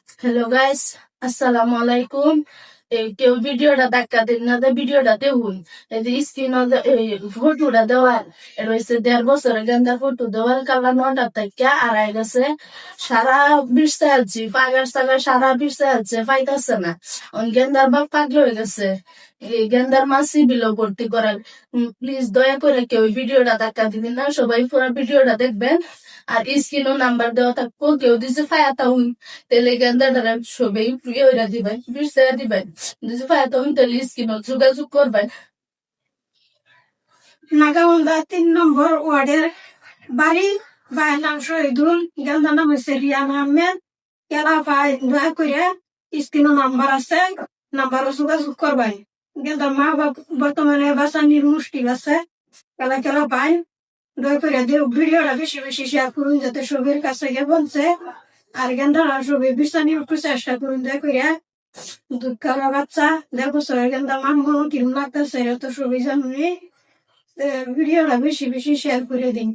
Hello guys, আসসালামু আলাইকুম। কেউ ভিডিওটা ধাক্কা দিন না, ভিডিওটা দেখুন। এই যে স্ক্রিন এই ফটোটা দেওয়াল এটা হচ্ছে 1.5 বছরের গেন্দার ফটো। দেওয়াল কালার 9টা থেকে আড়াই গেছে। সারা বিরসে আলছি, পাগার সাগার সারা বিরসে আলছে, পাইতাছে না। গেন্দার বাপ পাগল হয়ে গেছে। এই গেন্দার মা সিবিলও ভর্তি করার। প্লিজ দয়া করে কেউ ভিডিওটা ধাক্কা দিবেন না, সবাই পুরো ভিডিওটা দেখবেন। আর স্ক্রিনও নাম্বার দেওয়া থাকবো, কেউ দিছে ফায়াতা হইন তেলে গেন্দা দ্বারা সবাই প্রিয় হইরা দিবেন, বিরসাইয়া দিবেন। দিছে ফায়াতা হইন তেলে স্ক্রিনও যোগাযোগ করবেন। নাগাউন্দা 3 নম্বর ওয়ার্ডের বাড়ি ভাইয়ের নাম শহীদুল, গেন্দার নাম হচ্ছে রিয়ানা আহমেদ। কেলা ভাই দয়া করে স্ক্রিনে নাম্বার আছে, নাম্বারও যোগাযোগ করবেন। গেন্দার মা বাপ বর্তমানে বাঁচানির মুশকিল আছে। কেলা কেলা ভাই দয়া করে ভিডিওটা বেশি বেশি শেয়ার করুন যাতে সবের কাছে গিয়ে পৌঁছে। আর গেন্দারা সবাই বিছানির একটু চেষ্টা করুন দয়া করে। দুঃখের বাচ্চা 1.5 বছরের গেন্দা মান কিরম লাগতেছে এটা তো সবাই জানুনি। ভিডিওটা বেশি বেশি শেয়ার করে দিন।